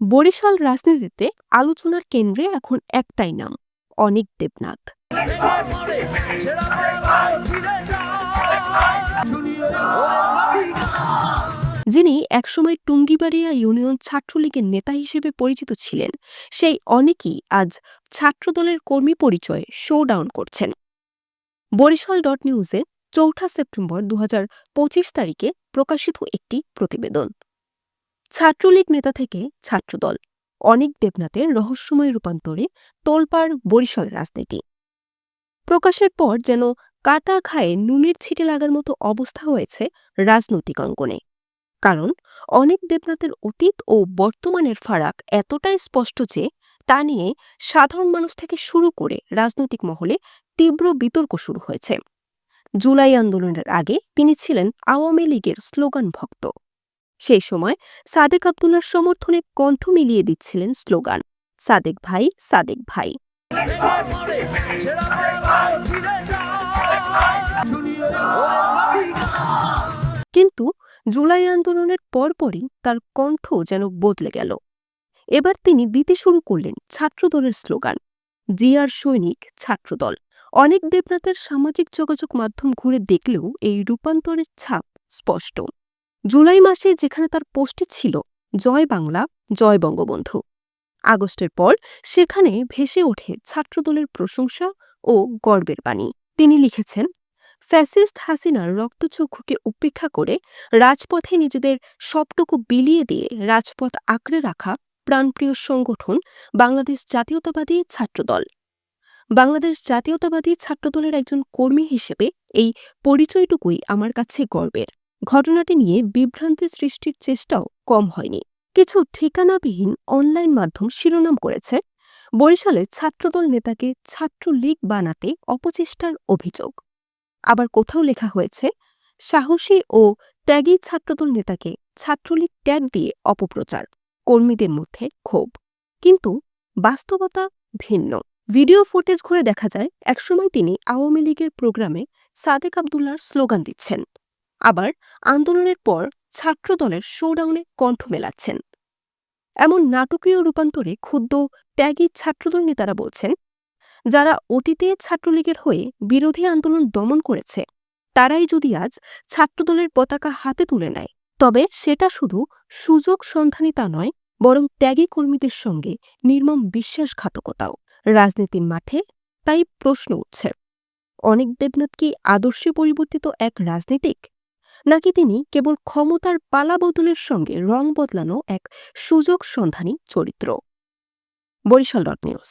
বরিশাল রাজনীতিতে আলোচনার কেন্দ্রে এখন একটাই নাম, অনীক দেবনাথ। যিনি একসময় টুঙ্গিবাড়িয়া ইউনিয়ন ছাত্রলীগের নেতা হিসেবে পরিচিত ছিলেন, সেই অনেকেই আজ ছাত্রদলের কর্মী পরিচয়ে শোডাউন করছেন। বরিশাল ডট নিউজে ৪ সেপ্টেম্বর ২০২৫ তারিখে প্রকাশিত একটি প্রতিবেদন। ছাত্রলীগ নেতা থেকে ছাত্রদল, অনীক দেবনাথের রহস্যময় রূপান্তরে তোলপাড় বরিশাল রাজনীতি। প্রকাশের পর যেন কাটা খায়ে নুনের ছিটে লাগার মতো অবস্থা হয়েছে রাজনৈতিক অঙ্গনে। কারণ অনীক দেবনাথের অতীত ও বর্তমানের ফারাক এতটাই স্পষ্ট যে তা নিয়ে সাধারণ মানুষ থেকে শুরু করে রাজনৈতিক মহলে তীব্র বিতর্ক শুরু হয়েছে। জুলাই আন্দোলনের আগে তিনি ছিলেন আওয়ামী লীগের স্লোগান ভক্ত। সেই সময় সাদেক আবদুল্লার সমর্থনে কণ্ঠ মিলিয়ে দিচ্ছিলেন স্লোগান, সাদেক ভাই সাদেক ভাই। কিন্তু জুলাই আন্দোলনের পরপরই তার কণ্ঠ যেন বদলে গেল। এবার তিনি দিতে শুরু করলেন ছাত্রদলের স্লোগান, জিয়ার সৈনিক ছাত্রদল। অনেক দেবনাথের সামাজিক যোগাযোগ মাধ্যম ঘুরে দেখলেও এই রূপান্তরের ছাপ স্পষ্ট। জুলাই মাসে যেখানে তার পোস্টে ছিল জয় বাংলা, জয় বঙ্গবন্ধু, আগস্টের পর সেখানে ভেসে ওঠে ছাত্রদলের প্রশংসা ও গর্বের বাণী। তিনি লিখেছেন, ফ্যাসিস্ট হাসিনার রক্তচক্ষুকে উপেক্ষা করে রাজপথে নিজেদের সবটুকু বিলিয়ে দিয়ে রাজপথ আঁকড়ে রাখা প্রাণপ্রিয় সংগঠন বাংলাদেশ জাতীয়তাবাদী ছাত্রদল। বাংলাদেশ জাতীয়তাবাদী ছাত্রদলের একজন কর্মী হিসেবে এই পরিচয়টুকুই আমার কাছে গর্বের। ঘটনাটি নিয়ে বিভ্রান্তি সৃষ্টির চেষ্টাও কম হয়নি। কিছু ঠিকানাবিহীন অনলাইন মাধ্যম শিরোনাম করেছে, বরিশালে ছাত্রদল নেতাকে ছাত্রলীগ বানাতে অপচেষ্টার অভিযোগ। আবার কোথাও লেখা হয়েছে, সাহসী ও ত্যাগী ছাত্রদল নেতাকে ছাত্রলীগ ট্যাগ দিয়ে অপপ্রচার, কর্মীদের মধ্যে ক্ষোভ। কিন্তু বাস্তবতা ভিন্ন। ভিডিও ফুটেজ ঘুরে দেখা যায় একসময় তিনি আওয়ামী লীগের প্রোগ্রামে সাদেক আবদুল্লার স্লোগান দিচ্ছেন, আবার আন্দোলনের পর ছাত্রদলের শোডাউনে কণ্ঠ মেলাচ্ছেন। এমন নাটকীয় রূপান্তরে ক্ষুব্ধ ত্যাগী ছাত্রদল নেতারা বলছেন, যারা অতীতে ছাত্রলীগের হয়ে বিরোধী আন্দোলন দমন করেছে তারাই যদি আজ ছাত্রদলের পতাকা হাতে তুলে নেয়, তবে সেটা শুধু সুযোগ সন্ধানিতা নয়, বরং ত্যাগী কর্মীদের সঙ্গে নির্মম বিশ্বাসঘাতকতাও। রাজনীতির মাঠে তাই প্রশ্ন উঠছে, অনীক দেবনাথ কি আদর্শে পরিবর্তিত এক রাজনীতিক, নাকি তিনি কেবল ক্ষমতার পালা বদলের সঙ্গে রং বদলানো এক সুযোগ সন্ধানী চরিত্র? Barishal dot news.